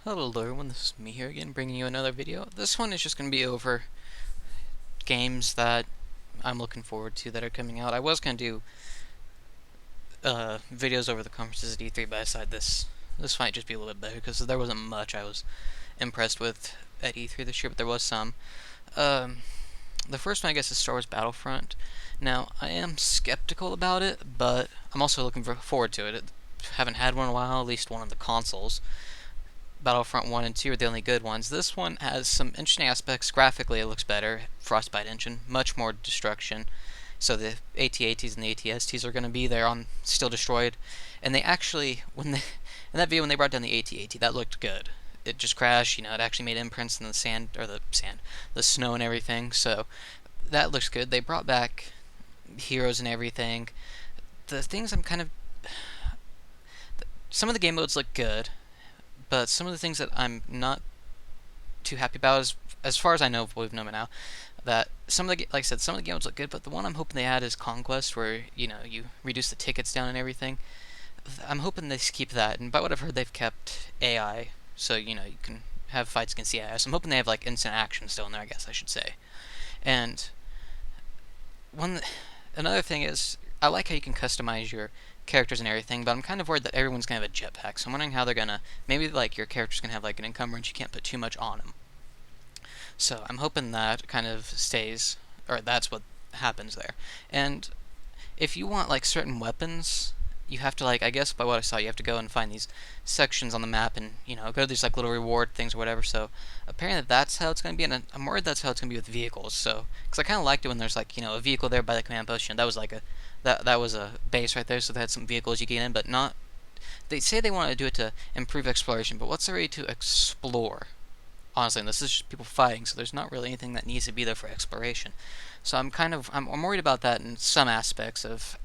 Hello everyone, this is me here again, bringing you another video. This one is just going to be over games that I'm looking forward to that are coming out. I was going to do videos over the conferences at E3, but I decided this might just be a little bit better because there wasn't much I was impressed with at E3 this year, but there was some. Um, the first one, I guess, is Star Wars Battlefront. Now, I am skeptical about it, but I'm also looking forward to it. Haven't had one in a while, at least one on the consoles. Battlefront 1 and 2 are the only good ones. This one has some interesting aspects. Graphically, it looks better. Frostbite engine, much more destruction. So the AT-ATs and the AT-STs are going to be there on still destroyed. And they actually, when they in that video when they brought down the AT-AT, that looked good. It just crashed. It actually made imprints in the sand or the snow and everything. So that looks good. They brought back heroes and everything. The things I'm kind of some of the game modes look good, but some of the things that I'm not too happy about is, as far as I know, we've known it now, that some of the, like I said, some of the games look good, but the one I'm hoping they add is Conquest, where you reduce the tickets down and everything. I'm hoping they keep that, and by what I've heard, they've kept AI, so you can have fights against the AI. So I'm hoping they have like instant action still in there, I guess I should say. And one another thing is, I like how you can customize your characters and everything, but I'm kind of worried that everyone's gonna have a jetpack. So I'm wondering how they're gonna maybe like your character's gonna have like an encumbrance. You can't put too much on them. So I'm hoping that kind of stays, or that's what happens there. And if you want like certain weapons, you have to like I guess by what I saw, you have to go and find these sections on the map and go to these like little reward things or whatever. So apparently that's how it's going to be, and I'm worried that's how it's going to be with vehicles. So because I kind of liked it when there's like a vehicle there by the command post. That was like that was a base right there. So they had some vehicles you get in, but not. They say they want to do it to improve exploration, but what's there really to explore? Honestly, and this is just people fighting, so there's not really anything that needs to be there for exploration. So I'm worried about that in some aspects of.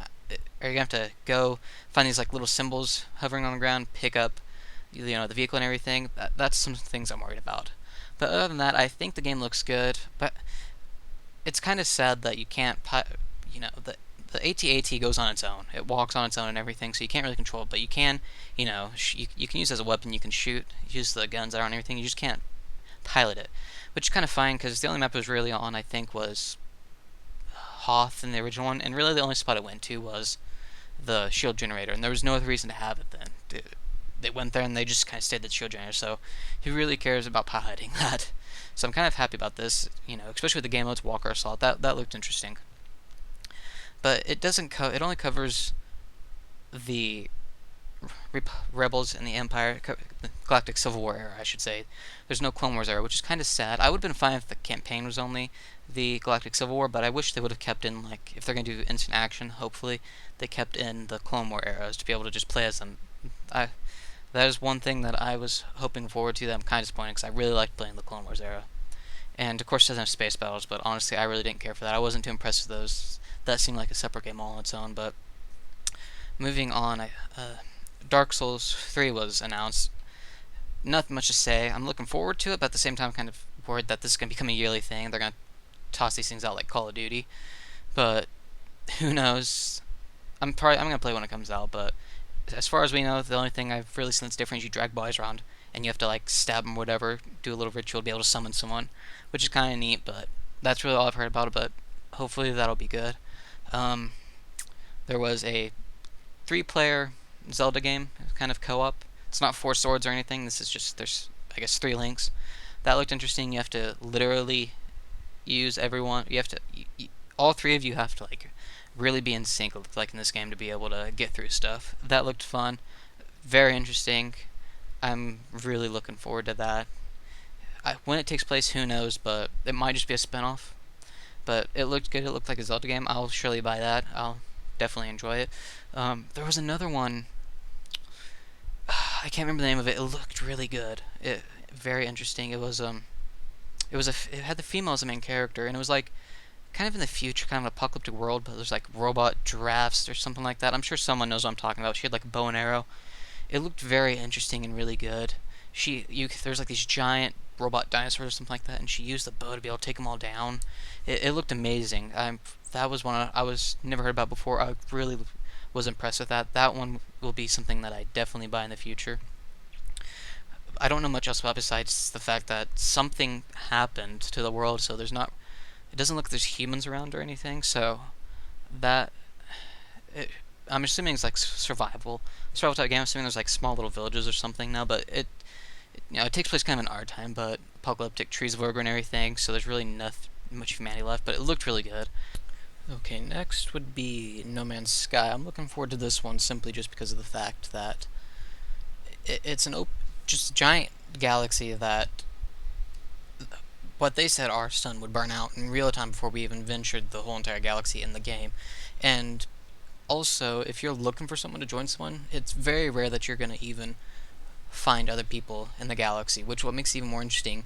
Are you gonna have to go find these like little symbols hovering on the ground, pick up the vehicle and everything? That's some things I'm worried about. But other than that, I think the game looks good. But it's kind of sad that you can't. The AT-AT goes on its own. It walks on its own and everything, so you can't really control it. But you can, you can use it as a weapon. You can shoot, use the guns that are on everything. You just can't pilot it, which is kind of fine because the only map it was really on, I think, was Hoth in the original one, and really the only spot it went to was the shield generator, and there was no other reason to have it then. They went there and they just kind of stayed at the shield generator, so who really cares about piloting that? So I'm kind of happy about this, especially with the game modes, Walker Assault. That looked interesting. But it doesn't it only covers the Rebels and the Empire, the Galactic Civil War era, I should say. There's no Clone Wars era, which is kind of sad. I would have been fine if the campaign was only the Galactic Civil War, but I wish they would have kept in, like, if they're going to do instant action, hopefully, they kept in the Clone War eras to be able to just play as them. That is one thing that I was hoping forward to that I'm kind of disappointed because I really liked playing the Clone Wars era. And of course, it doesn't have space battles, but honestly, I really didn't care for that. I wasn't too impressed with those. That seemed like a separate game all on its own, but moving on, Dark Souls 3 was announced. Nothing much to say. I'm looking forward to it, but at the same time, I'm kind of worried that this is going to become a yearly thing. They're going to toss these things out like Call of Duty, but who knows? I'm going to play when it comes out, but as far as we know, the only thing I've really seen that's different is you drag boys around and you have to like stab them or whatever, do a little ritual to be able to summon someone, which is kind of neat. But that's really all I've heard about it. But hopefully that'll be good. Um, there was a 3-player Zelda game, kind of co-op. It's not 4 swords or anything. This is just there's I guess 3 links. That looked interesting. You have to literally use everyone. You have to all 3 of you have to like really be in sync, like in this game, to be able to get through stuff. That looked fun, very interesting. I'm really looking forward to that. When it takes place, who knows? But it might just be a spinoff. But it looked good. It looked like a Zelda game. I'll surely buy that. I'll definitely enjoy it. There was another one. I can't remember the name of it. It looked really good. Very interesting. It had the female as the main character, and it was like kind of in the future, kind of an apocalyptic world, but there's like robot giraffes or something like that. I'm sure someone knows what I'm talking about. She had like a bow and arrow. It looked very interesting and really good. There's like these giant robot dinosaurs or something like that, and she used the bow to be able to take them all down. It looked amazing. That was one I was never heard about before. I really was impressed with that. That one will be something that I definitely buy in the future. I don't know much else about besides the fact that something happened to the world, so there's not. It doesn't look like there's humans around or anything. So that it, I'm assuming it's like survival type game. I'm assuming there's like small little villages or something now, but it takes place kind of in our time, but apocalyptic trees of Ogre and everything. So there's really nothing much humanity left, but it looked really good. Okay, next would be No Man's Sky. I'm looking forward to this one simply just because of the fact that it's just a giant galaxy that what they said our sun would burn out in real time before we even ventured the whole entire galaxy in the game. And also, if you're looking for someone to join someone, it's very rare that you're going to even find other people in the galaxy, which what makes it even more interesting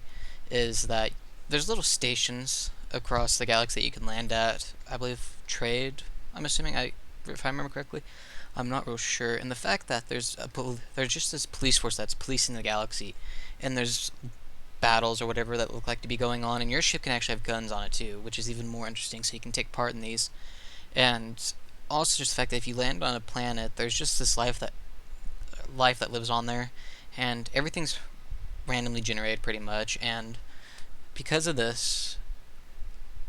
is that there's little stations across the galaxy that you can land at. I believe trade. I'm assuming if I remember correctly. I'm not real sure. And the fact that there's just this police force that's policing the galaxy, and there's battles or whatever that look like to be going on, and your ship can actually have guns on it too, which is even more interesting. So you can take part in these, and also just the fact that if you land on a planet, there's just this life that lives on there, and everything's randomly generated pretty much. And because of this,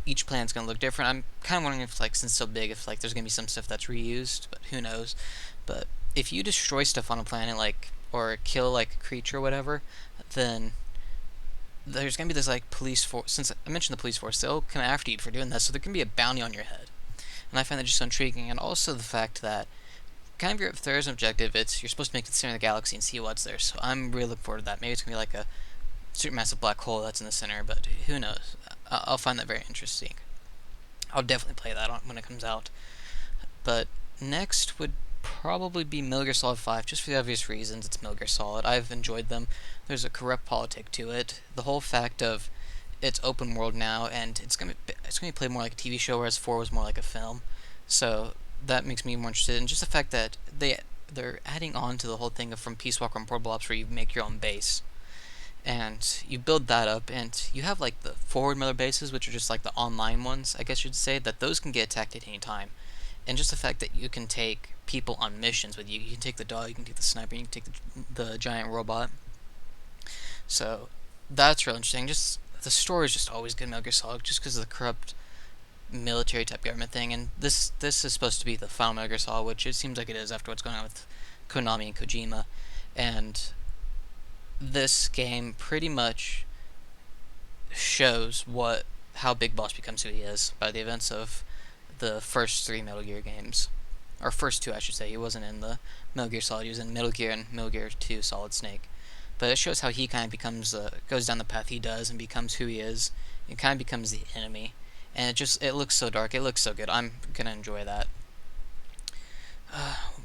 each planet's gonna look different. I'm kind of wondering if, like, since it's so big, if like there's gonna be some stuff that's reused, but who knows. But if you destroy stuff on a planet, like, or kill like a creature or whatever, then there's gonna be this like police force. Since I mentioned the police force, they'll come after you for doing that. So there can be a bounty on your head, and I find that just so intriguing. And also the fact that kind of if there is an objective, it's you're supposed to make it to the center of the galaxy and see what's there. So I'm really looking forward to that. Maybe it's gonna be like a supermassive black hole that's in the center, but who knows? I'll find that very interesting. I'll definitely play that when it comes out. But next would probably be Metal Gear Solid 5, just for the obvious reasons. It's Metal Gear Solid. I've enjoyed them. There's a corrupt politic to it. The whole fact of it's open world now, and it's gonna be played more like a TV show, whereas 4 was more like a film. So that makes me more interested. And just the fact that they're adding on to the whole thing of from Peace Walker and Portable Ops, where you make your own base and you build that up, and you have like the forward mother bases, which are just like the online ones, I guess you'd say, that those can get attacked at any time. And just the fact that you can take people on missions with you can take the dog, you can take the sniper, you can take the giant robot. So that's real interesting. Just the story is just always good in Metal Gear Solid, just because of the corrupt military type government thing. And this is supposed to be the final Metal Gear Solid, which it seems like it is after what's going on with Konami and Kojima. And this game pretty much shows how Big Boss becomes who he is by the events of the first 3 Metal Gear games, or first 2 I should say. He wasn't in the Metal Gear Solid. He was in Metal Gear and Metal Gear 2 Solid Snake. But it shows how he kind of goes down the path he does and becomes who he is. And kind of becomes the enemy. And it looks so dark. It looks so good. I'm gonna enjoy that.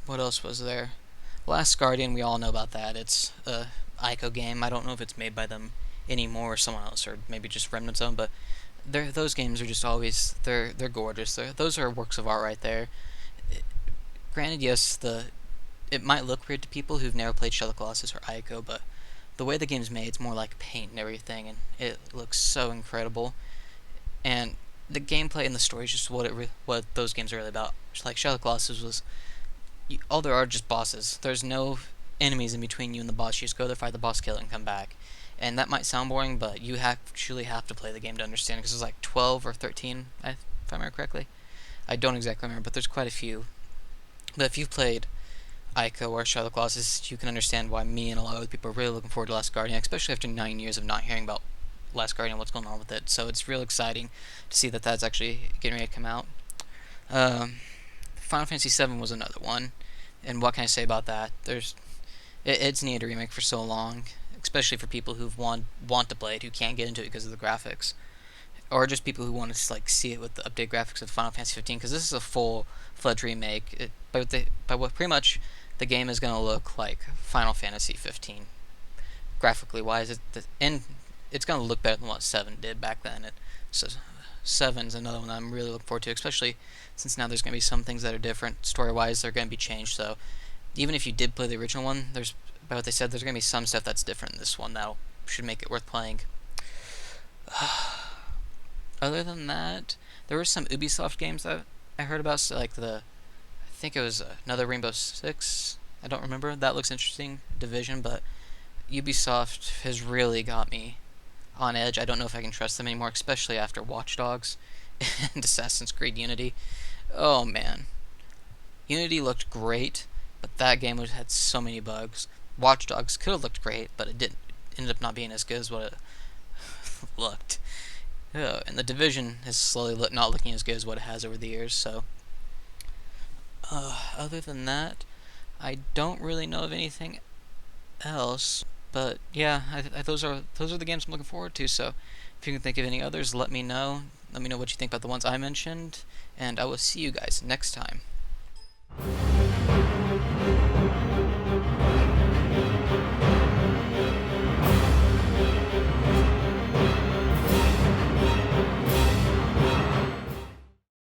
What else was there? Last Guardian, we all know about that. It's a Ico game. I don't know if it's made by them anymore or someone else, or maybe just remnants of them, but those games are just always they're gorgeous. Those are works of art right there. Granted, yes, it might look weird to people who've never played Shadow of the Colossus or Ico, but the way the game's made, it's more like paint and everything, and it looks so incredible. And the gameplay and the story is just what those games are really about. Just like Shadow of the Colossus was, all there are just bosses. There's no enemies in between you and the boss. You just go there, fight the boss, kill it, and come back. And that might sound boring, but you actually have to play the game to understand, because there's like 12 or 13, if I remember correctly. I don't exactly remember, but there's quite a few. But if you've played Ico or Shadow of the Colossus, you can understand why me and a lot of other people are really looking forward to Last Guardian, especially after 9 years of not hearing about Last Guardian, what's going on with it. So it's real exciting to see that that's actually getting ready to come out. Final Fantasy VII was another one, and what can I say about that? It's needed a remake for so long, especially for people who want to play it, who can't get into it because of the graphics, or just people who want to like see it with the updated graphics of Final Fantasy 15, because this is a full-fledged remake. By what pretty much the game is going to look like Final Fantasy 15, graphically wise. And it's going to look better than what 7 did back then. So 7's another one I'm really looking forward to, especially since now there's going to be some things that are different story-wise. They're going to be changed. So even if you did play the original one, by what they said, there's going to be some stuff that's different in this one that should make it worth playing. Other than that, there were some Ubisoft games that I heard about, so like I think it was another Rainbow Six. I don't remember. That looks interesting. Division, but Ubisoft has really got me on edge. I don't know if I can trust them anymore, especially after Watch Dogs and Assassin's Creed Unity. Oh man, Unity looked great, but that game had so many bugs. Watch Dogs could have looked great, but it didn't. Ended up not being as good as what it looked. And the Division is slowly not looking as good as what it has over the years. So, other than that, I don't really know of anything else. But yeah, those are the games I'm looking forward to. So, if you can think of any others, let me know. Let me know what you think about the ones I mentioned, and I will see you guys next time.